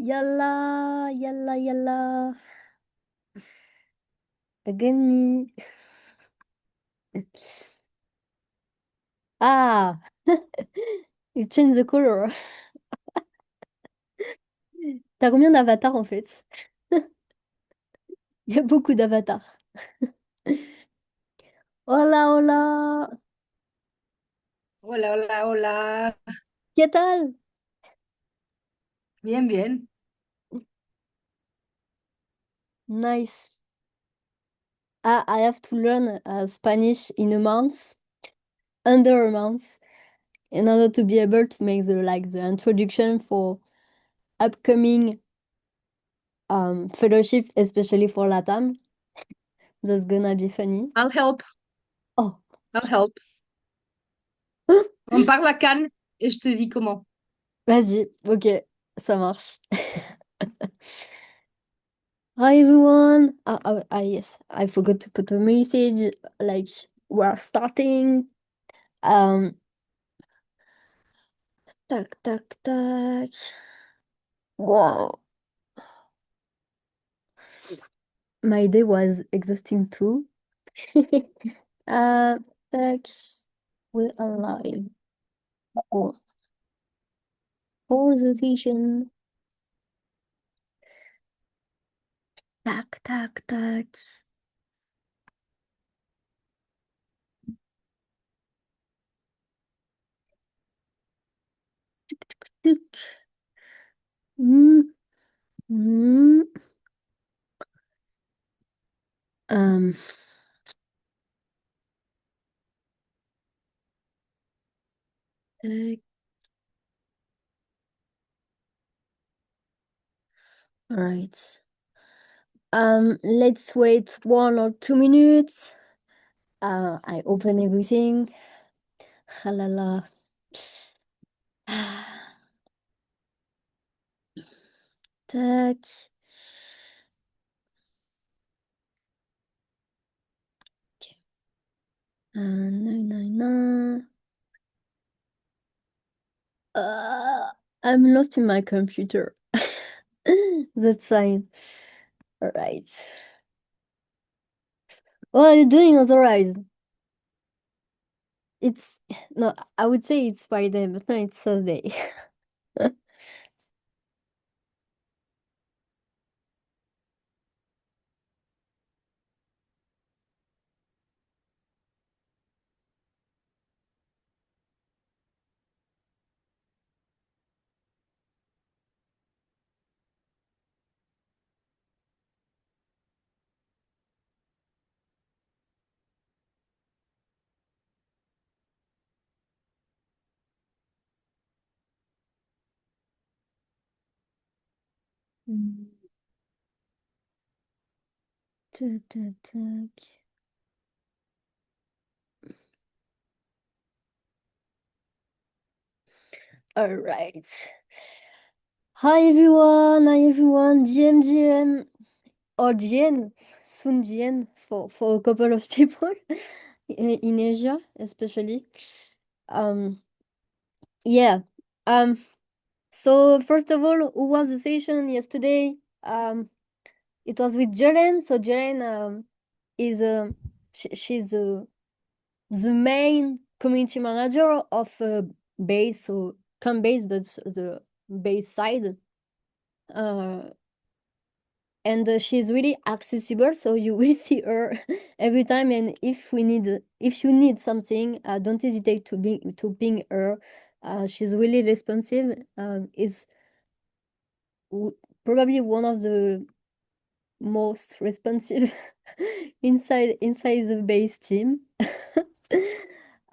Yalla, yalla, yalla. Again me. Ah, you change the color. T'as combien d'avatars en fait? Il y a beaucoup d'avatars. Hola, hola. Hola, hola, hola. ¿Qué tal? Bien, bien. Nice. Ah, I have to learn Spanish in a month, under a month, in order to be able to make the introduction for upcoming fellowship, especially for LATAM. That's gonna be funny. I'll help. Oh. I'll help. On parle à Cannes et je te dis comment. Vas-y, ok, ça marche. Hi everyone. Yes, I forgot to put a message. Like we're starting. Um, tac, tac, tac. Wow, my day was exhausting too. uh, tac, we're alive. Oh, pause the session. Tac, tac, tac. Tic. Mm, mm. Um, tac. All right. Let's wait 1 or 2 minutes. I open everything. Halala. Tac. Okay. 999. Uh, I'm lost in my computer. That's fine. All right. What are you doing otherwise? It's no, I would say it's Friday, but no, it's Thursday. Mm. Tac, tac, tac. All right. Hi everyone, GM, or GN, soon GN for a couple of people in Asia, especially. Um, yeah. Um, so first of all, who was the session yesterday? It was with Jelen. So Jelen is she's the main community manager of base, so come base, but the base side. Uh, and she's really accessible, so you will see her every time. And if you need something, don't hesitate to ping her. She's really responsive. Is w- probably one of the most responsive inside the base team.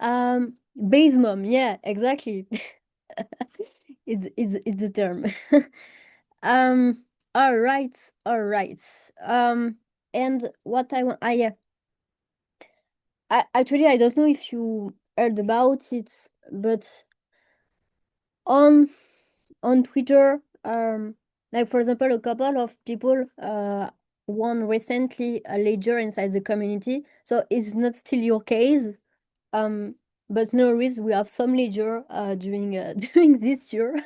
Base mom, yeah, exactly. It's a term. um all right, all right. And what I want, yeah, actually I don't know if you heard about it, but on Twitter, like for example, a couple of people won recently a ledger inside the community. So it's not still your case, um, but no worries, we have some ledger during during this year.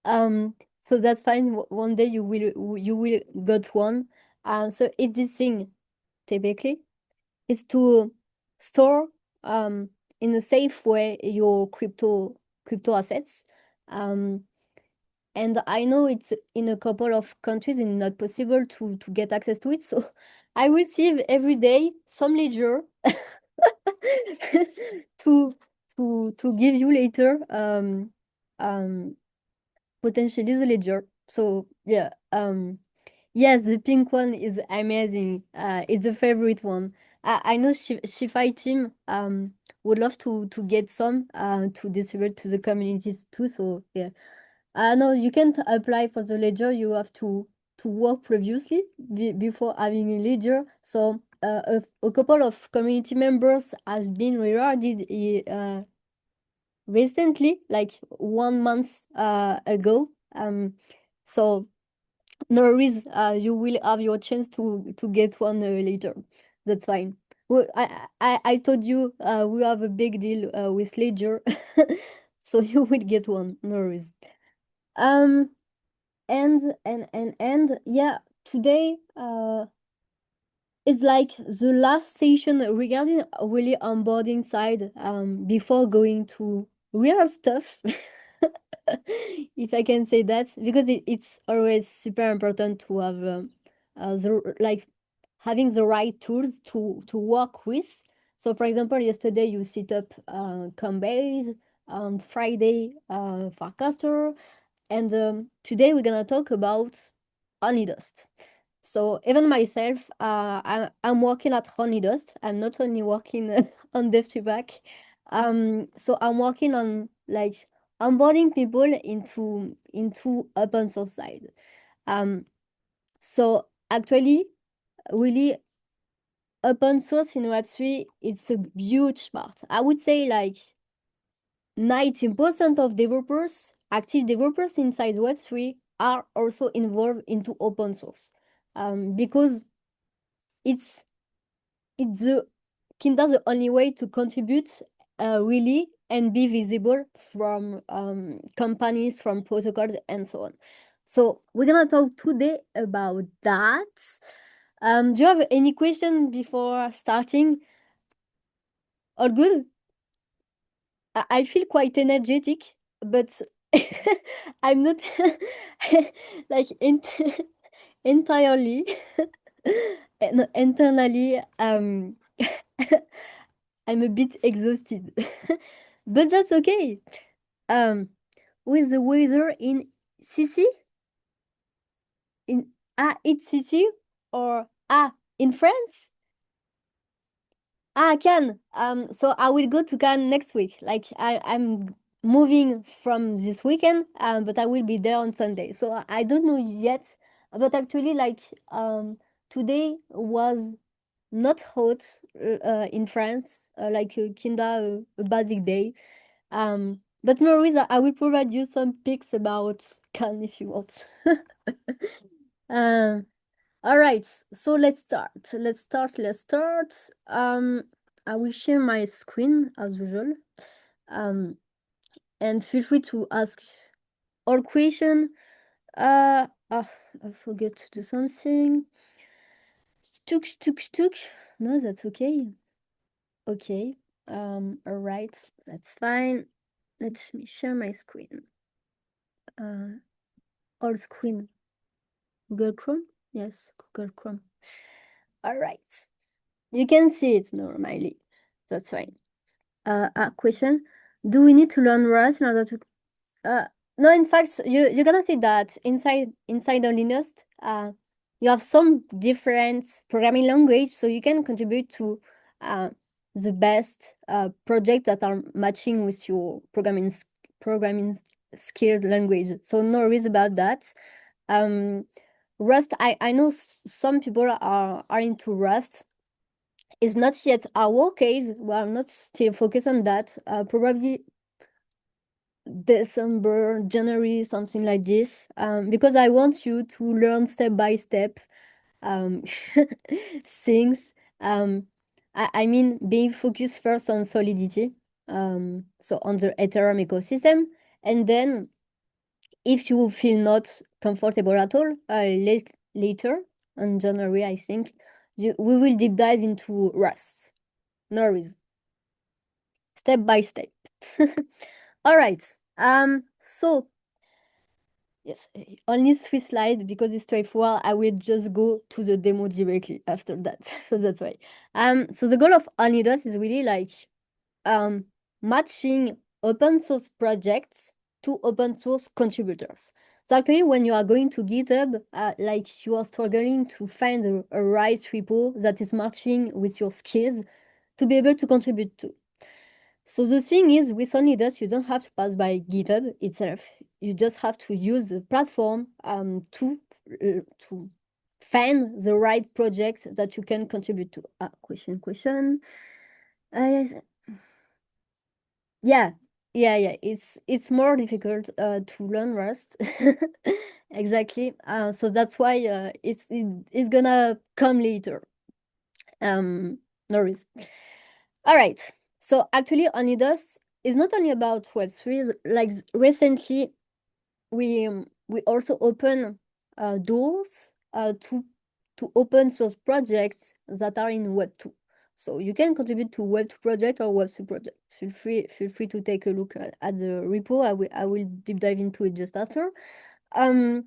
Um, So that's fine. One day you will get one. So it's this thing typically is to store in a safe way your crypto assets. Um, and I know it's in a couple of countries it's not possible to get access to it. So I receive every day some ledger to to give you later um potentially the ledger. So yeah, yes, the pink one is amazing. It's a favorite one. I know Shifai team would love to get some to distribute to the communities too. So yeah, no, you can't apply for the ledger. You have to work previously before having a ledger. So a couple of community members has been rewarded recently, like 1 month ago. So no worries, you will have your chance to get one later. That's fine. Well, I told you we have a big deal with Ledger, so you will get one. No worries. Um, and yeah, today is like the last session regarding really onboarding side before going to real stuff. If I can say that, because it's always super important to have like having the right tools to work with. So for example, yesterday you set up Combase, on Friday Farcaster, and today we're gonna talk about Honeydost. So even myself, I'm working at Honeydost. I'm not only working on DevToolBack. So I'm working on like onboarding people into open source side. Um, so actually, really, open source in Web3, it's a huge part. I would say like 90% of developers, active developers inside Web3 are also involved into open source. Because it's it's the kinda the only way to contribute really and be visible from companies, from protocols, and so on. So we're gonna talk today about that. Do you have any question before starting? All good? I feel quite energetic, but I'm not like entirely internally I'm a bit exhausted. But that's okay. Um with the weather in CC in it's CC or in France? Cannes. So I will go to Cannes next week. Like I'm moving from this weekend, but I will be there on Sunday. So I don't know yet. But actually, like today was not hot in France, like kinda a basic day. But no worries, I will provide you some pics about Cannes if you want. Um, all right, so let's start. Let's start. I will share my screen as usual. Um, and feel free to ask all question. I forget to do something. Tuk. No, that's okay. Okay. All right, that's fine. Let me share my screen. Uh, all screen. Google Chrome. Yes, Google Chrome. All right. You can see it normally. That's fine. A question. Do we need to learn Rust in order to uh no, in fact you're gonna see that inside the Linux you have some different programming language, so you can contribute to uh the best projects that are matching with your programming skill language. So no worries about that. Um Rust, I know some people are into Rust. It's not yet our case. We are not still focused on that. Probably December, January, something like this. Because I want you to learn step by step um, things. I mean, being focused first on Solidity, so on the Ethereum ecosystem, and then if you feel not comfortable at all, later in January, I think, we will deep dive into Rust. No worries. Step by step. All right. So yes, only 3 slides because it's straightforward. I will just go to the demo directly after that. So that's why. So the goal of Onidos is really like um matching open source projects to open source contributors. So actually, when you are going to GitHub, like you are struggling to find a right repo that is matching with your skills to be able to contribute to. So the thing is, with Onidus, you don't have to pass by GitHub itself. You just have to use the platform to find the right project that you can contribute to. Question. Uh, yeah, yeah. It's more difficult to learn Rust. Exactly. So that's why it's gonna come later. No worries. All right. So actually, Onidos is not only about Web3. Like recently, we also open doors to open source projects that are in Web2. So you can contribute to Web2 project or Web3 project. Feel free to take a look at the repo. I will deep dive into it just after. Um,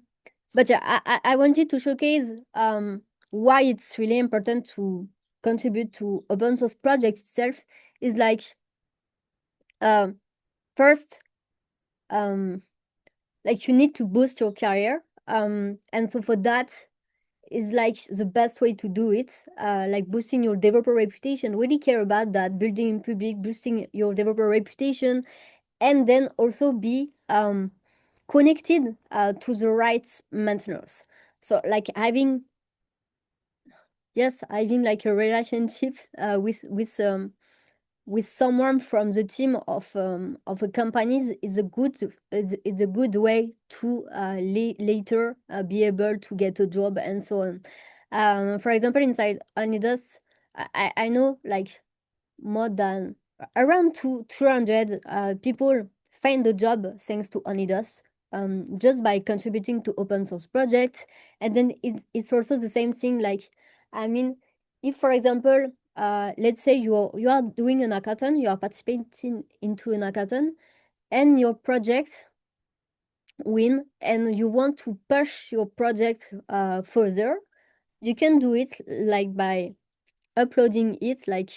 but yeah, I wanted to showcase why it's really important to contribute to open source projects itself. Is like um first like you need to boost your career, and so for that is like the best way to do it, like boosting your developer reputation. Really care about that, building in public, boosting your developer reputation, and then also be connected to the right maintainers. So like having like a relationship with someone from the team of a company is a good way to later be able to get a job and so on. For example, inside Anidas, I know like more than around 200 people find a job thanks to Onidos, just by contributing to open source projects. And then it's also the same thing. Like, I mean, if for example, let's say you are doing an hackathon, you are participating into an hackathon, and your project win, and you want to push your project further, you can do it like by uploading it like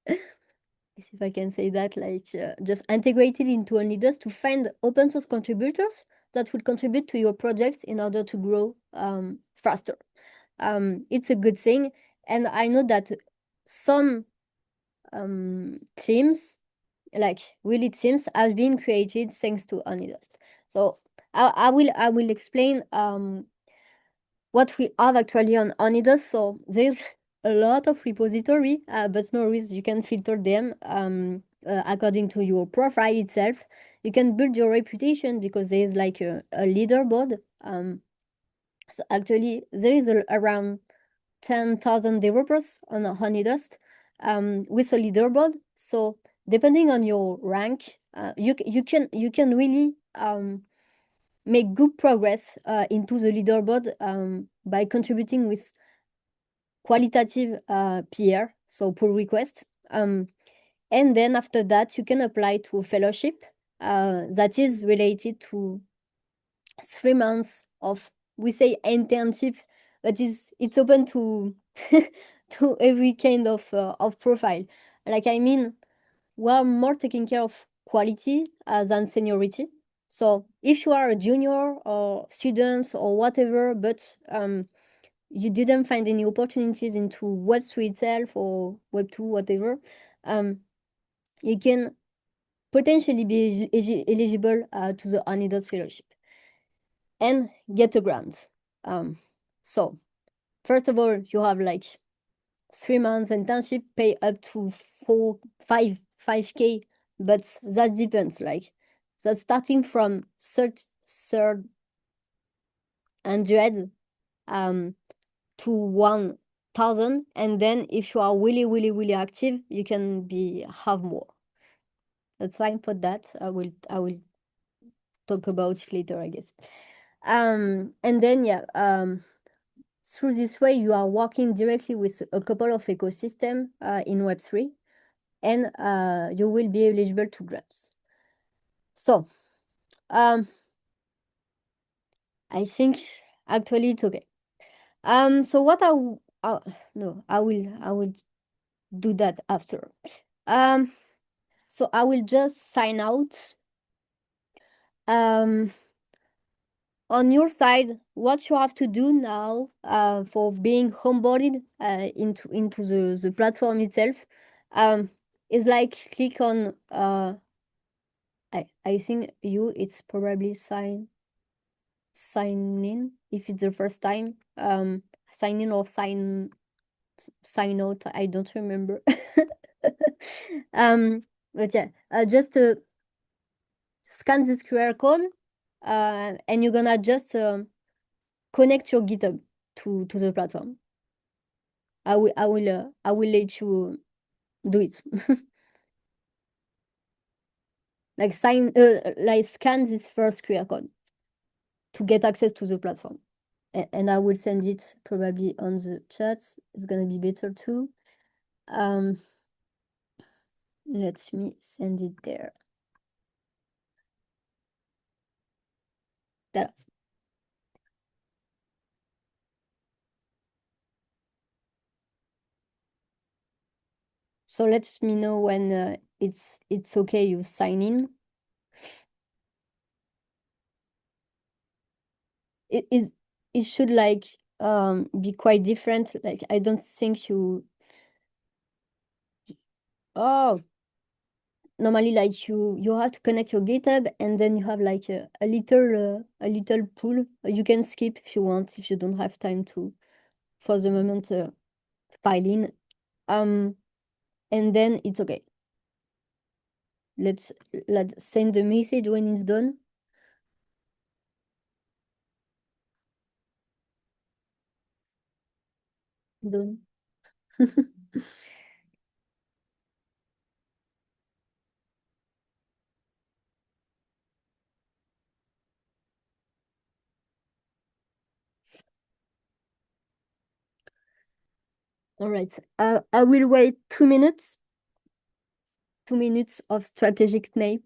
if I can say that, like just integrated into Onlydos to find open source contributors that will contribute to your project in order to grow faster. It's a good thing, and I know that some teams, like really teams, have been created thanks to Onlydos. So I will explain what we have actually on Onidos. So there's a lot of repository, but no worries, you can filter them according to your profile itself. You can build your reputation because there's like a leaderboard. So actually, there is around 10,000 developers on Honeydos with a leaderboard. So depending on your rank, you can really make good progress into the leaderboard by contributing with qualitative peer, so pull request. And then after that, you can apply to a fellowship that is related to 3 months of, we say internship, but it's open to to every kind of profile. Like I mean, we're more taking care of quality than seniority. So if you are a junior or students or whatever, but you didn't find any opportunities into Web3 itself or Web2, whatever, um, you can potentially be eligible to the Anidos Fellowship and get a grant. So, first of all, you have like 3 months internship, pay up to 5K, but that depends. Like, that's starting from third hundred to 1,000, and then if you are really really really active, you can have more. That's fine for that. I will talk about it later, I guess. And then yeah, through this way, you are working directly with a couple of ecosystem in Web3, and you will be eligible to grants. So I think actually it's okay. So what no, I will do that after. So I will just sign out. Um, on your side, what you have to do now for being onboarded into the platform itself is like click on I think it's probably sign in if it's the first time. Sign in or sign out, I don't remember. But yeah, just scan this QR code, and you're gonna just connect your GitHub to the platform. I will let you do it. Like scan this first QR code to get access to the platform. And I will send it probably on the chat. It's gonna be better too. Um, let me send it there. That. So let me know when it's okay. You sign in. It should like be quite different. Like I don't think you. Oh, normally like you have to connect your GitHub, and then you have like a little pool you can skip if you want, if you don't have time to for the moment file in. Um, and then it's okay. Let's let's send the message when it's done. Done. All right. I will wait 2 minutes. 2 minutes of strategic nap.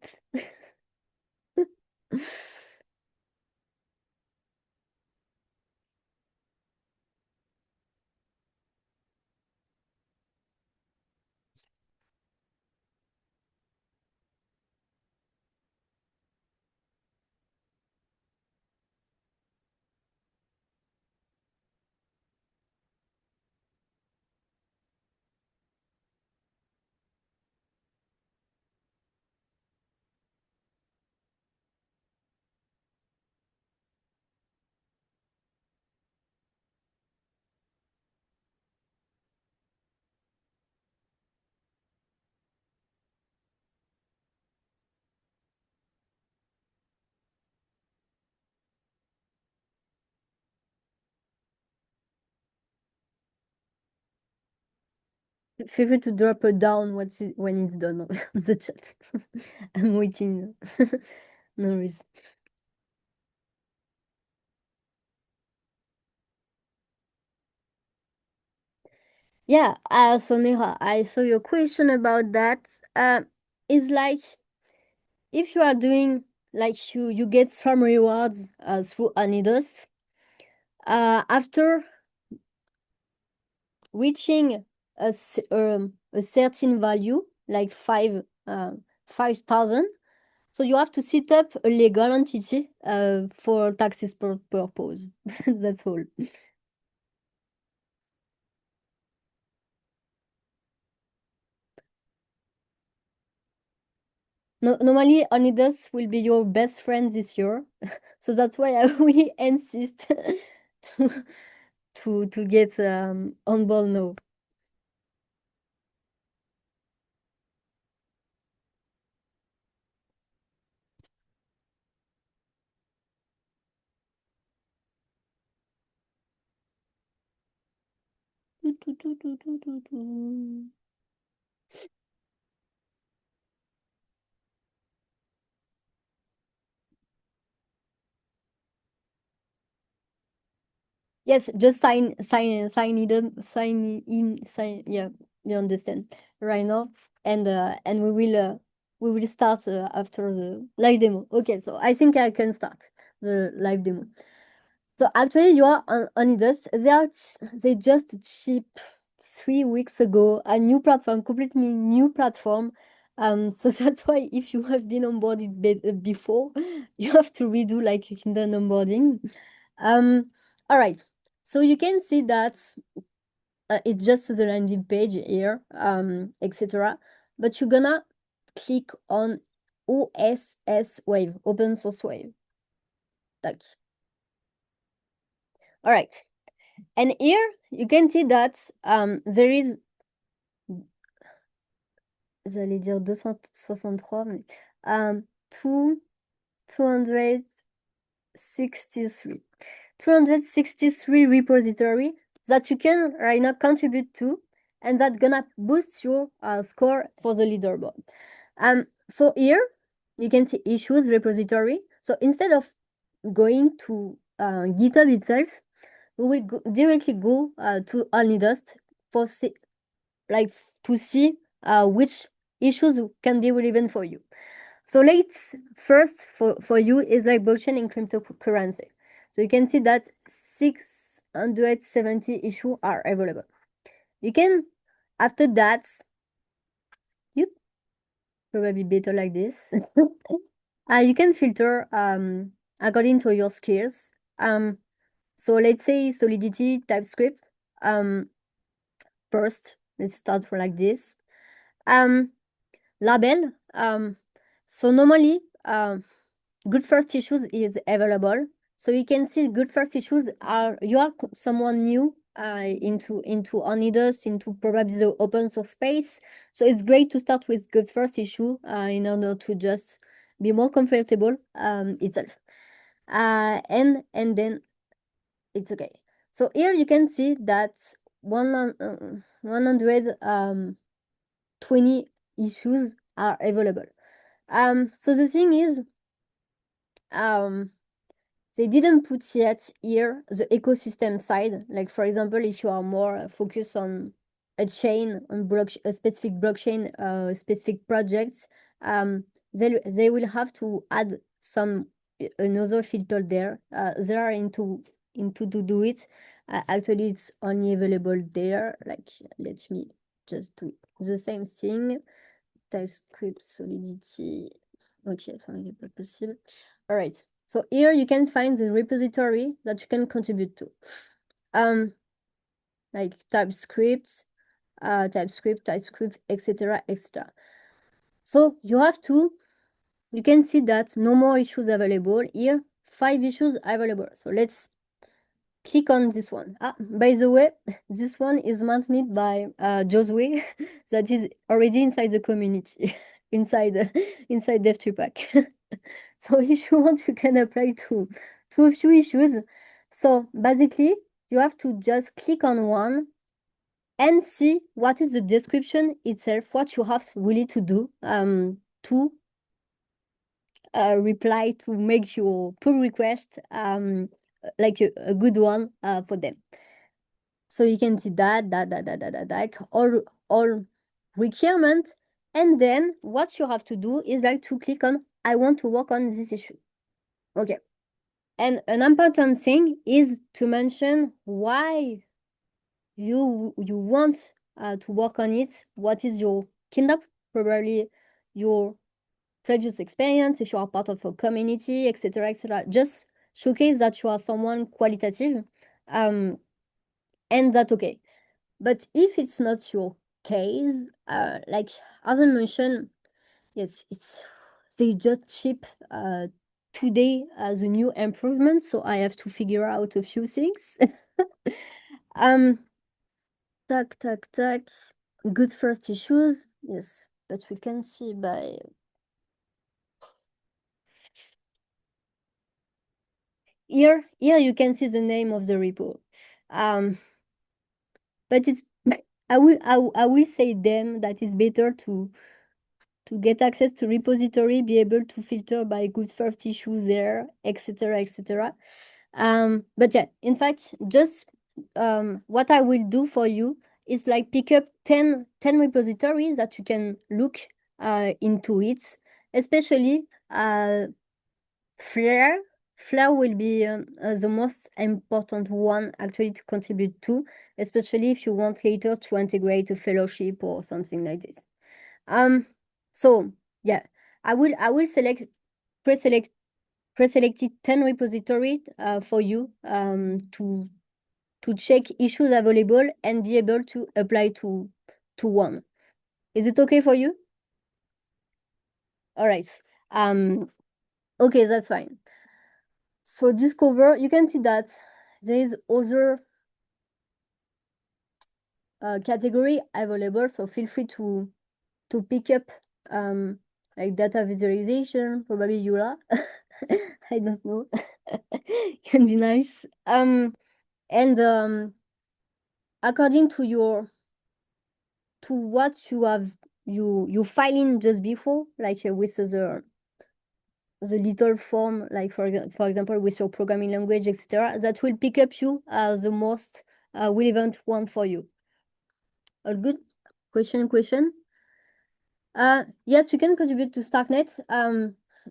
Feel free to drop it down when it's done on the chat. I'm waiting. No worries. Yeah, so Neha, I saw your question about that. It's like if you are doing like you get some rewards through Anidos, after reaching a certain value, like 5,000. So you have to set up a legal entity for taxes purpose. That's all. No, normally, Onidas will be your best friend this year, so that's why I really insist to to get on board now. Yes, just sign in, yeah, you understand right now, and we will start after the live demo. Okay, so I think I can start the live demo. So actually, you are on this. They just shipped 3 weeks ago a new platform, completely new platform. So that's why if you have been onboarded before, you have to redo like Kindle onboarding. All right. So you can see that it's just the landing page here, etc. But you're gonna click on OSS Wave, Open Source Wave. That's all right. And here you can see that there is, j'allais dire 263, mais two, 263. 263 repository that you can right now contribute to, and that's gonna boost your score for the leaderboard. So here you can see issues repository. So instead of going to GitHub itself, we will directly go to OnlyDust for to see which issues can be relevant for you. So let's first for you is like blockchain and cryptocurrency. So you can see that 670 issues are available. You can, after that, you probably better like this. You can filter according to your skills. So let's say Solidity, TypeScript. First, let's start for like this. Label. So normally, good first issues is available. So you can see good first issues are you are someone new into Onidos, into probably the open source space. So it's great to start with good first issue in order to just be more comfortable itself. And then it's okay. So here you can see that 120 issues are available. So the thing is, they didn't put yet here the ecosystem side. Like for example, if you are more focused on a chain, on a specific blockchain, specific projects, they will have to add some another filter there. They are into to do it. Actually, it's only available there. Like let me just do the same thing. TypeScript, Solidity. Okay, fine, pas possible. All right. So here you can find the repository that you can contribute to. Like TypeScript, TypeScript, etc., etc. So you can see that no more issues available. Here, 5 issues available. So let's click on this one. By the way, this one is maintained by Josue that is already inside the community, inside DevTreepack. So if you want, you can apply to a few issues. So basically, you have to just click on one and see what is the description itself, what you have really to do to reply to make your pull request like a good one for them. So you can see that all requirement, and then what you have to do is like to click on I want to work on this issue. Okay. And an important thing is to mention why you want to work on it. What is your kind of probably your previous experience, if you are part of a community, etc., etc. Just showcase that you are someone qualitative, and that's okay. But if it's not your case, like as I mentioned, yes, they just ship today as a new improvement, so I have to figure out a few things. um, tac. Good first issues, yes, but we can see by here. Here you can see the name of the repo. But it's I will say them that it's better to get access to repository, be able to filter by good first issue there, etc., etc. But yeah, in fact, just what I will do for you is like pick up 10 repositories that you can look into it, especially Flare. Flare will be the most important one actually to contribute to, especially if you want later to integrate a fellowship or something like this. Um, so yeah, I will pre-select pre-selected 10 repository for you to check issues available and be able to apply to one. Is it okay for you? All right. Um, okay, that's fine. So discover, you can see that there is other category available. So feel free to pick up um, like data visualization, probably Eula. I don't know. Can be nice. And according to what you have you file in just before, like with the little form, like for example with your programming language, etc., that will pick up you as the most relevant one for you. All good? Question? Yes, you can contribute to StarkNet,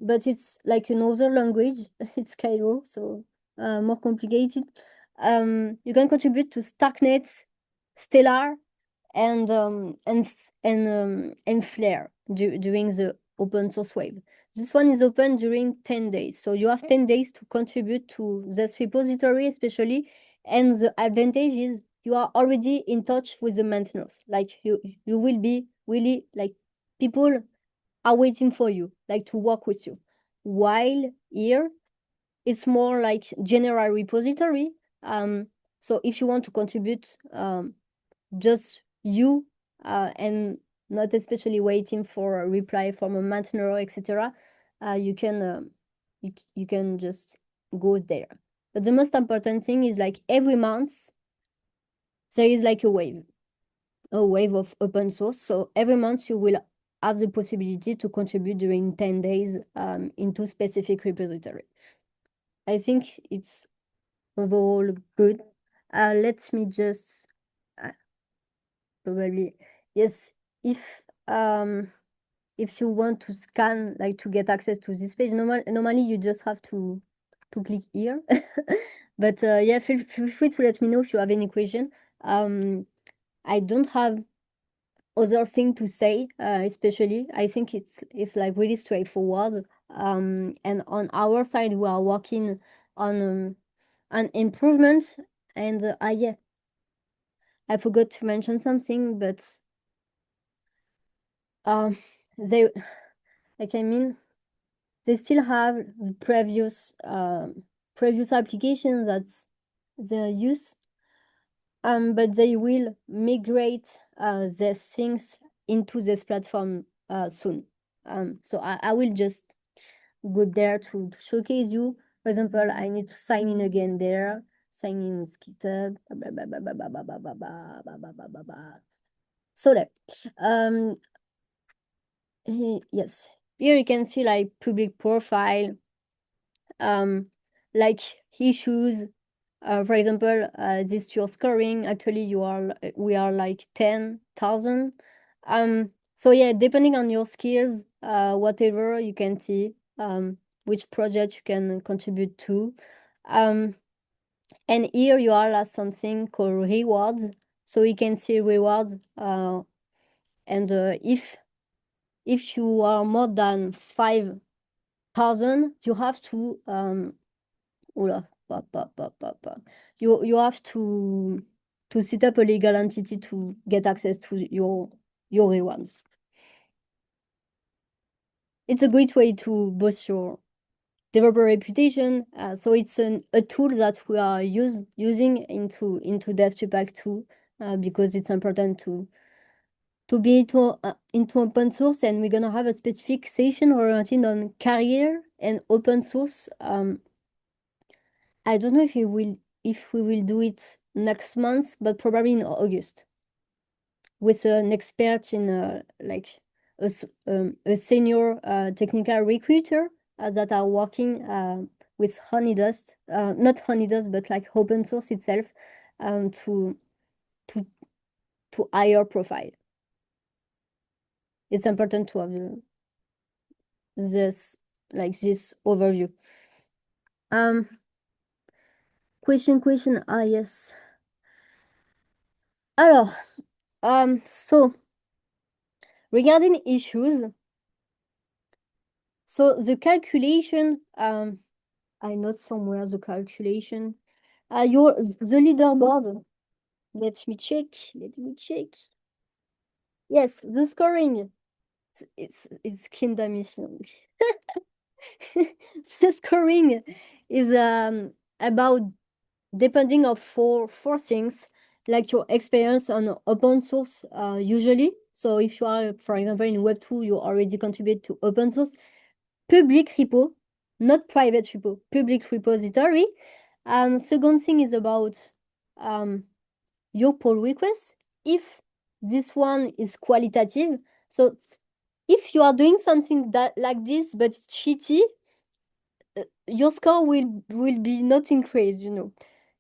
but it's like another language. It's Cairo, so more complicated. You can contribute to StarkNet, Stellar, and Flare during the open source wave. This one is open during 10 days, so you have 10 days to contribute to this repository, especially. And the advantage is you are already in touch with the maintainers. Like you will be really like people are waiting for you, like to work with you. While here, it's more like general repository. Um, so if you want to contribute, just you and not especially waiting for a reply from a maintainer, etc., you can just go there. But the most important thing is like every month there is like a wave of open source. So every month you will have the possibility to contribute during 10 days into specific repository. I think it's overall good. Let me just uh, probably yes, if if you want to scan like to get access to this page, normally you just have to click here. But yeah, feel free to let me know if you have any question. I don't have other thing to say, especially I think it's like really straightforward. And on our side we are working on improvements. And yeah, I forgot to mention something, but um they like I mean they still have the previous application that they use, but they will migrate their things into this platform soon. So I will just go there to showcase you. For example, I need to sign in again there. Sign in with GitHub. Blah, blah, blah, blah, blah, blah, blah, blah, blah, blah, blah, blah, blah, blah. So there. Um, yes. Here you can see like public profile, like issues. For example, this your scoring. Actually, we are like 10,000. So yeah, depending on your skills, whatever you can see, which project you can contribute to. Um, and here you are at something called rewards. So you can see rewards. And if you are more than 5,000, you have to Oula, you have to set up a legal entity to get access to your rewards. It's a great way to boost your developer reputation. So it's a tool that we are using into DevTupac too, because it's important to be into open source, and we're gonna have a specific session oriented on career and open source. I don't know if we will do it next month, but probably in August with an expert in like a senior technical recruiter that are working with Honeydust, not Honeydust, but like open source itself, to to to higher profile. It's important to have this this overview. Um, question. Ah, yes. Alors, so regarding issues, so the calculation, I note somewhere the calculation. The leaderboard. Let me check. Let me check. Yes, the scoring. It's kind of missing. The scoring is about depending of four things, like your experience on open source usually. So if you are, for example, in Web2, you already contribute to open source, public repo, not private repo, public repository. Second thing is about um, your pull request. If this one is qualitative, so if you are doing something that like this but it's cheaty, your score will be not increased, you know.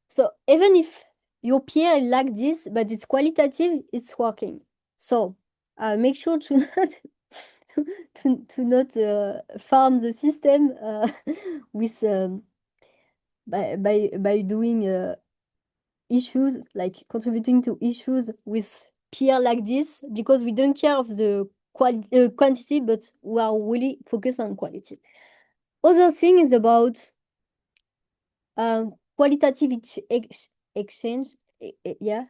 So even if your peer like this, but it's qualitative, it's working. So make sure to not to not farm the system with by doing issues, like contributing to issues with peer like this, because we don't care of the quantity, but we are really focused on quality. Other thing is about qualitative exchange, yeah,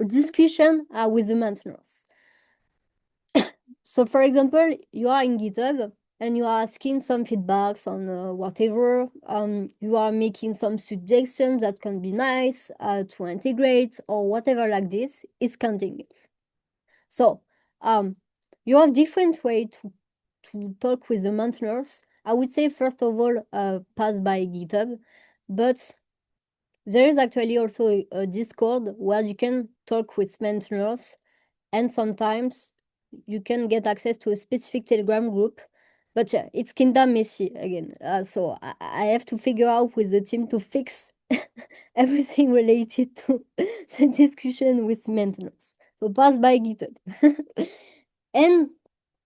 discussion with the maintainers. So, for example, you are in GitHub and you are asking some feedbacks on whatever. You are making some suggestions that can be nice to integrate or whatever like this is counting. So, you have different way to talk with the maintainers. I would say, first of all, pass by GitHub, but there is actually also a Discord where you can talk with maintainers, and sometimes you can get access to a specific Telegram group. But yeah, it's kinda messy again. So I have to figure out with the team to fix everything related to the discussion with maintenance. So pass by GitHub. And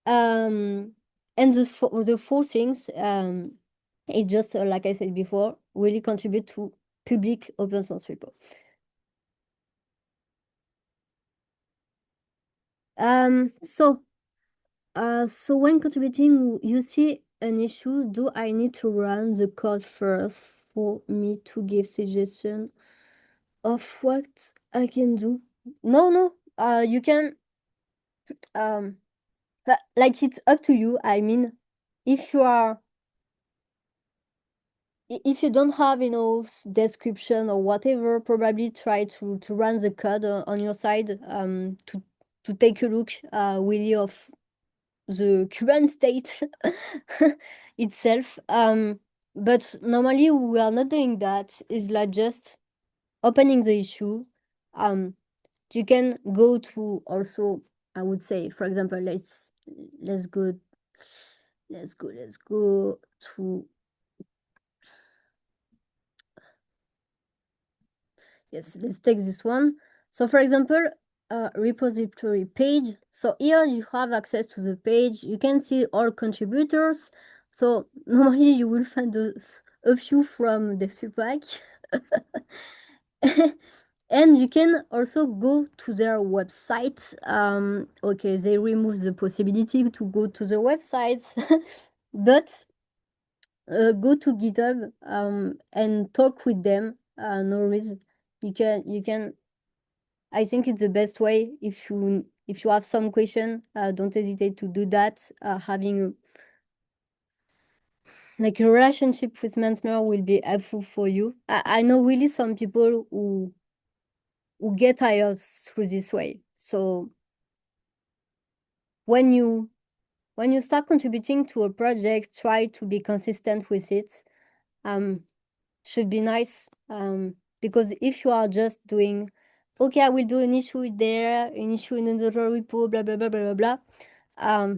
um the four things, it just like I said before, really contribute to public open source repo. So so when contributing, you see an issue, do I need to run the code first for me to give suggestion of what I can do? No. You can um like it's up to you. I mean, if you are if you don't have description or whatever, probably try to run the code on your side, to take a look really of the current state itself. But normally we are not doing that. It's like just opening the issue. Um, you can go to also, I would say, for example, let's go let's go to, yes, let's take this one. So for example, repository page. So here you have access to the page. You can see all contributors. So normally you will find a few from the feedback. And you can also go to their website. Okay, they remove the possibility to go to the website, but go to GitHub and talk with them. No reason. You can I think it's the best way. If you have some question, don't hesitate to do that. Having like a relationship with maintainer will be helpful for you. I know really some people who get tired through this way. So when you start contributing to a project, try to be consistent with it. Um, should be nice. Because if you are just doing, okay, I will do an issue there, an issue in another repo, blah blah blah blah blah blah.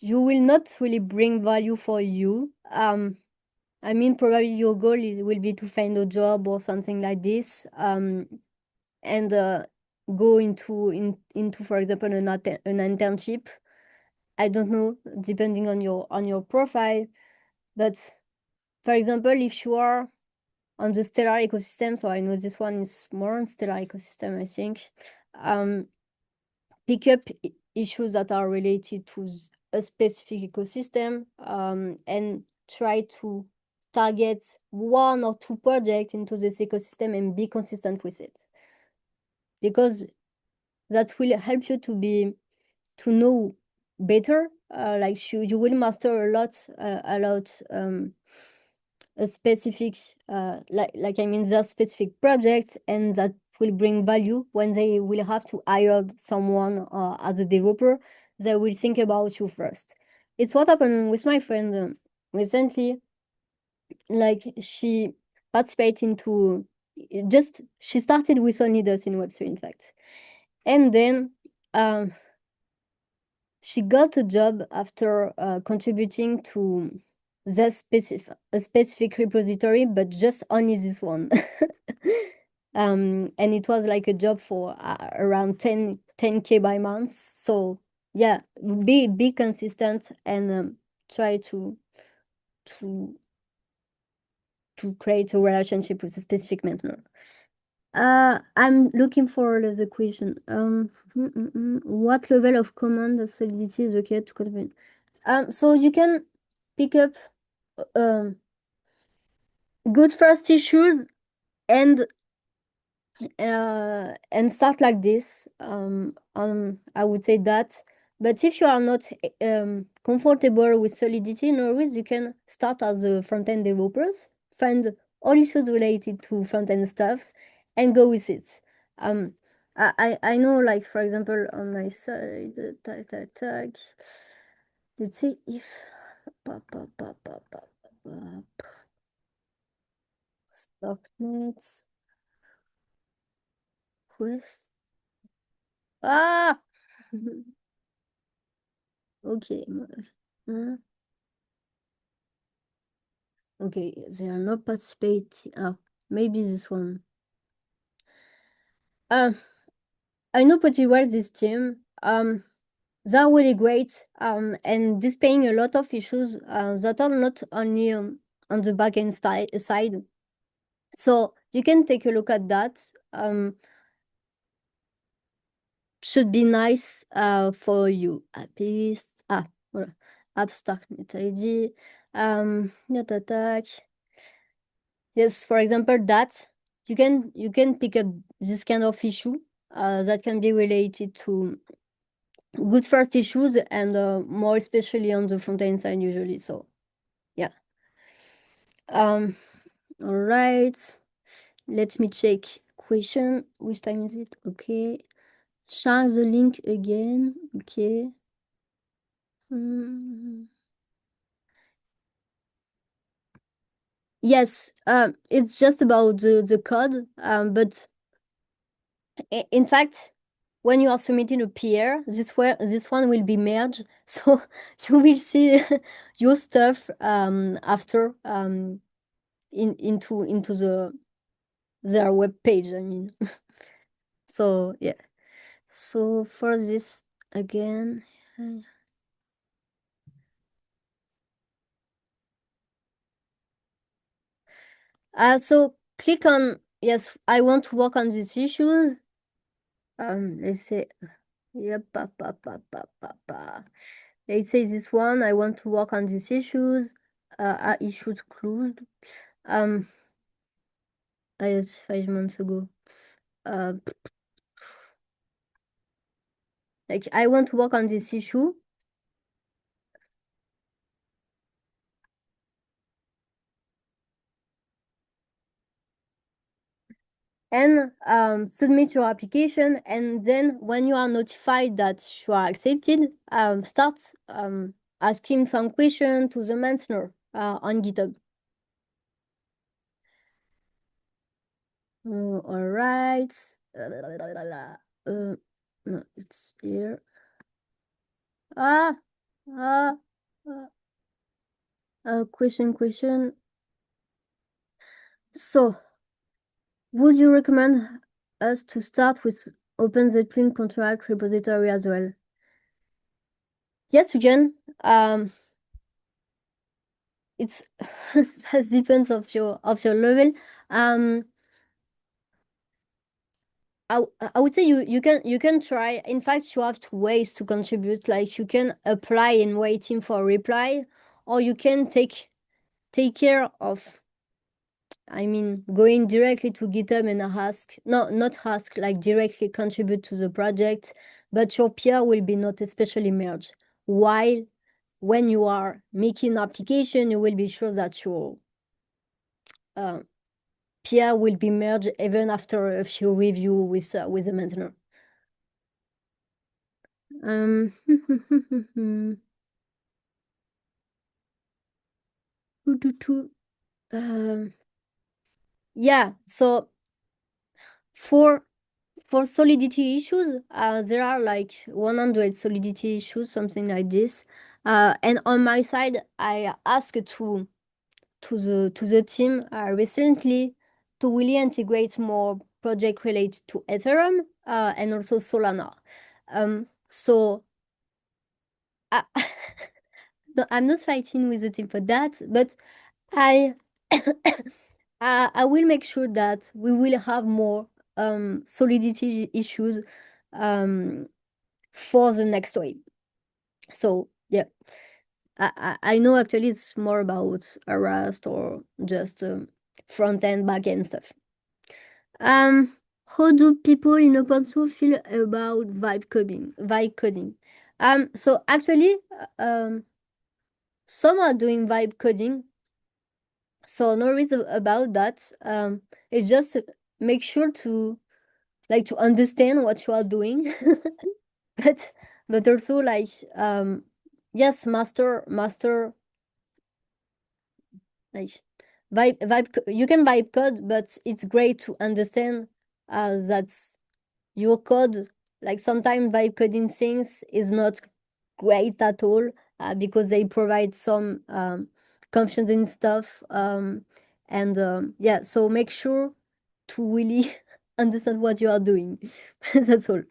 You will not really bring value for you. I mean, probably your goal will be to find a job or something like this, and go into, for example, an internship. I don't know, depending on your profile, but for example, if you are on the stellar ecosystem, so I know this one is more on stellar ecosystem, I think. Um, Pick up issues that are related to a specific ecosystem, and try to target one or two projects into this ecosystem and be consistent with it, because that will help you to know better. Like you will master a lot, a specific, like I mean, the specific project, and that will bring value when they will have to hire someone as a developer. They will think about you first. It's what happened with my friend recently. Like, she participated into, just she started with only Dust in Web3, in fact, and then um, she got a job after contributing to a specific repository, but just only this one. And it was like a job for around 10K by month. So yeah, be consistent, and try to to create a relationship with a specific mentor. I'm looking for the question. What level of command solidity is okay to contribute? So you can pick up um, good first issues, and start like this. I would say that. But if you are not comfortable with Solidity, no worries. You can start as a front-end developers, find all issues related to front-end stuff, and go with it. Um, I know, like, for example, on my side, tag. Let's see if pa, pa, pa, pa, pa, pa, Stocknets quest. Ah! Okay. Okay, they are not participating. Ah, maybe this one. I know pretty well this team. They're really great. And displaying a lot of issues that are not only on the backend side. So you can take a look at that. Should be nice for you at least. Voilà. Abstract net ID. Net attack. Yes, for example, that you can pick up this kind of issue that can be related to good first issues, and more especially on the front end side usually. So yeah. Um. All right. Let me check question. Which time is it? Okay. Share the link again. Okay. Mm. Yes. It's just about the code. But in fact, when you are submitting a PR, this one will be merged, so you will see your stuff after into their web page. I mean, so yeah. So for this again, so click on yes. I want to work on these issues. Let's say yep. Let's say this one. I want to work on these issues. Issues closed. Um, yes, 5 months ago. Uh, like, I want to work on this issue, and submit your application. And then when you are notified that you are accepted, start asking some question to the maintainer on GitHub. All right. No, it's here. Ah, ah, question. So, would you recommend us to start with OpenZeppelin contract repository as well? Yes, you can. It's it depends of your level. Um, I would say you can try. In fact, you have two ways to contribute. Like you can apply and waiting for a reply, or you can take care of, I mean, going directly to GitHub and ask, no, not ask, like directly contribute to the project, but your peer will be not especially merged. While when you are making application, you will be sure that your uh, peer will be merged even after a few review with the maintainer. Um, um, yeah, so for For solidity issues, there are like 100 solidity issues, something like this. And on my side, I asked to the team recently to really integrate more project related to Ethereum and also Solana. So I, no, I'm not fighting with the team for that, but I I will make sure that we will have more solidity issues um, for the next wave. So yeah, I know actually it's more about a Rust or just front end, back end stuff. Um, how do people in open source feel about vibe coding? Vibe coding. So actually, some are doing vibe coding, so no reason about that. It's just make sure to like to understand what you are doing, but also like yes, master like you can vibe code, but it's great to understand that your code, like sometimes vibe coding things is not great at all because they provide some confusing stuff and yeah, so make sure to really understand what you are doing. That's all.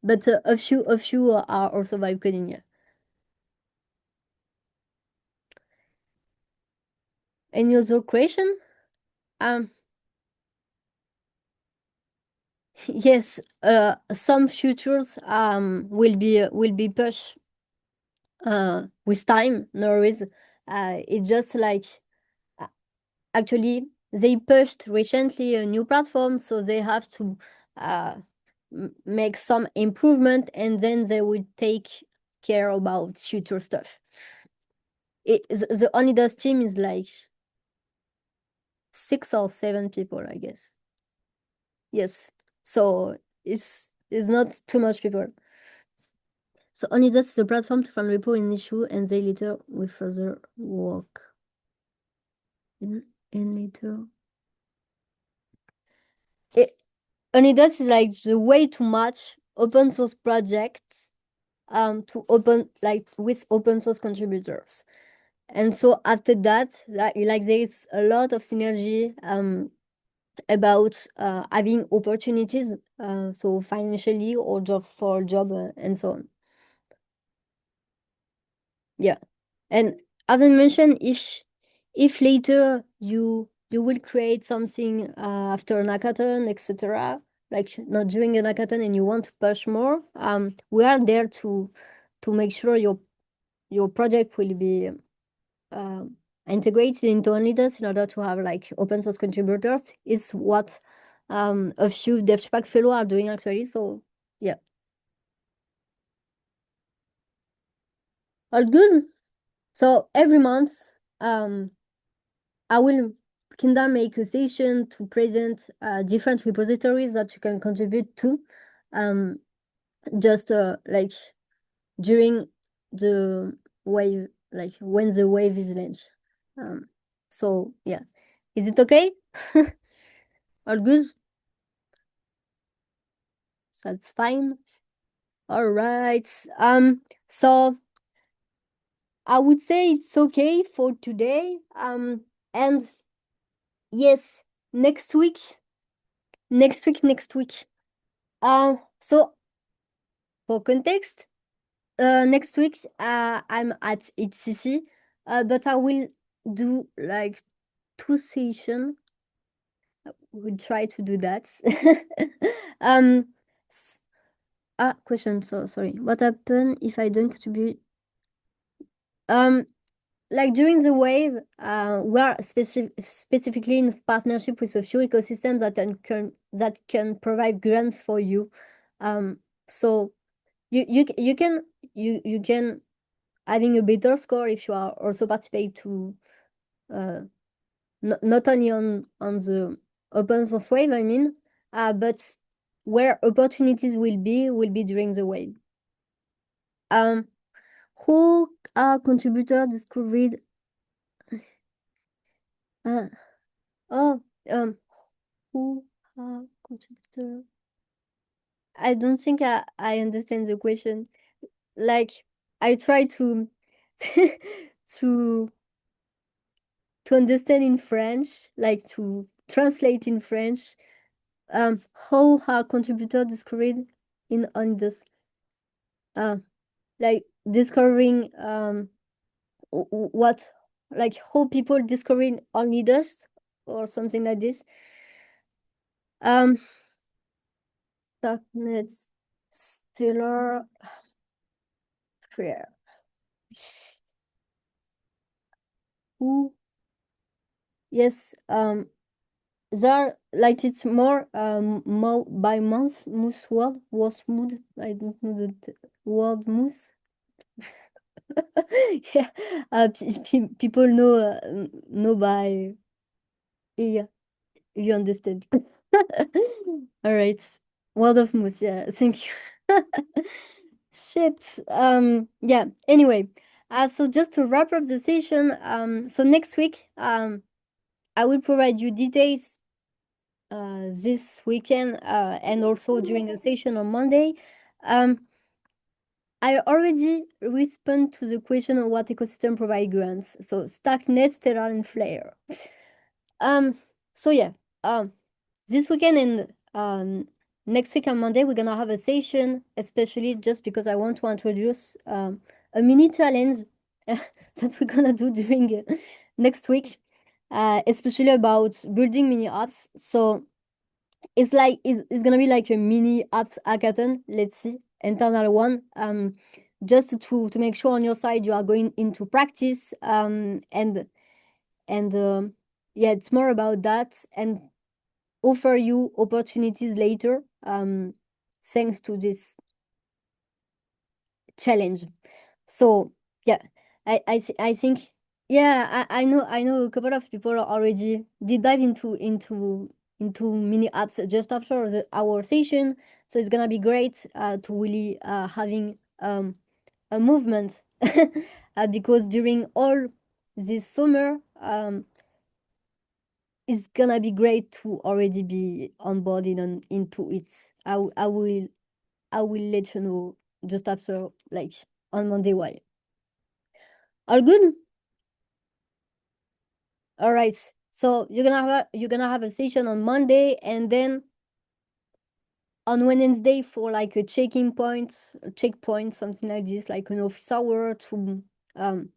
But a few are also vibe coding, yeah. Any other question? um yes, some futures will be pushed with time, no worries. It's just like uh, actually they pushed recently a new platform, so they have to uh, make some improvement and then they will take care about future stuff. The Onidas team is like 6 or 7 people, I guess. Yes, so it's not too much people. So Onidas is a platform to find repo in issue and they later will further work in later. Onidas is like the way to match open source projects to open like with open source contributors. And so after that, like there is a lot of synergy about having opportunities, so financially or job for job and so on. Yeah, and as I mentioned, if later you will create something after an hackathon, etc., like not during an hackathon, and you want to push more, we are there to make sure your project will be uh, integrated into Onlydas in order to have like open source contributors. Is what a few DevSpec fellow are doing actually. So yeah, all good. So every month, um, I will kinda make a session to present different repositories that you can contribute to. Um, just like during the wave, like when the wave is launched. Um, so yeah, is it okay? All good? That's fine. All right. So I would say it's okay for today. And yes, next week, next week. So for context, next week, I'm at HCC, but I will do like two sessions. We'll try to do that. um, s- question. So sorry. What happen if I don't contribute? Um, like during the wave, we're specifically in partnership with a few ecosystems that can provide grants for you. Um, so you can you can having a better score if you are also participate to uh not only on the open source wave, I mean, but where opportunities will be during the wave. Um, who are contributor discovered? Uh, oh, who are contributor? I don't think I understand the question. Like, I try to to understand in French, like to translate in French. How are contributor discovered in on this? Uh, like discovering what, like how people discovering only dust or something like this. Um, darkness, stellar, prayer. Who? Yes. There, like it's more by month moose word was mood. I don't know the word moose. Yeah, people know by, yeah, you understand. All right, word of moose. Yeah, thank you. Shit. Yeah. Anyway, so just to wrap up the session, so next week, I will provide you details this weekend and also during a session on Monday. Um, I already respond to the question on what ecosystem provide grants. So Starknet, Stellar, and Flare. Um, so yeah, this weekend and next week on Monday we're gonna have a session, especially just because I want to introduce a mini challenge that we're gonna do during next week, especially about building mini apps. So it's gonna be like a mini apps hackathon. Let's see, internal one. Just to make sure on your side you are going into practice. And yeah, it's more about that and offer you opportunities later. Thanks to this challenge. So yeah, I think, yeah, I know a couple of people already did dive into mini apps just after our session. So it's gonna be great to really having a movement because during all this summer it's gonna be great to already be onboarded into it. I will let you know just after, like, on Monday why. All good? All right. So you're gonna have a session on Monday and then on Wednesday for like a checkpoint, something like this, like an office hour to um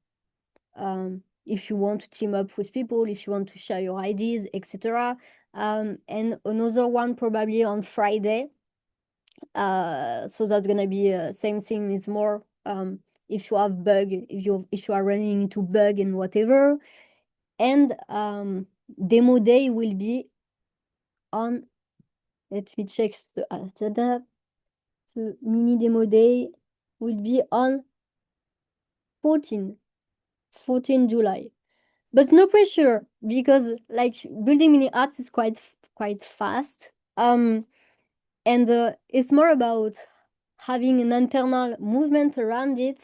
if you want to team up with people, if you want to share your ideas, etc. And another one probably on Friday. So that's gonna be same thing. It's more if you have bug, if you are running into bug and whatever. And demo day will be on. Let me check the agenda. The mini demo day will be on 14, 14 July. But no pressure because like building mini apps is quite fast. And it's more about having an internal movement around it.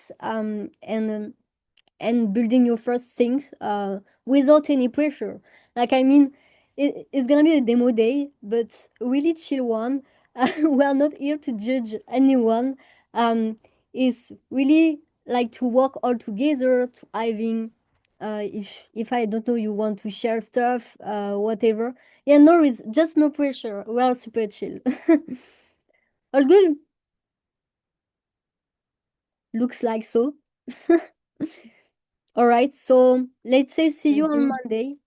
And building your first things without any pressure. Like, I mean, it's gonna be a demo day, but really chill one. We are not here to judge anyone. It's really like to work all together to having If I don't know, you want to share stuff, whatever. Yeah, no reason, just no pressure. We are super chill. All good. Looks like so. All right. So let's say see you on Mhm. Monday.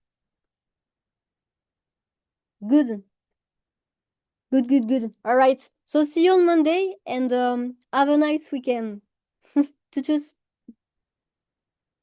Good. Good. Good. Good. All right. So see you on Monday and have a nice weekend. Tschüss.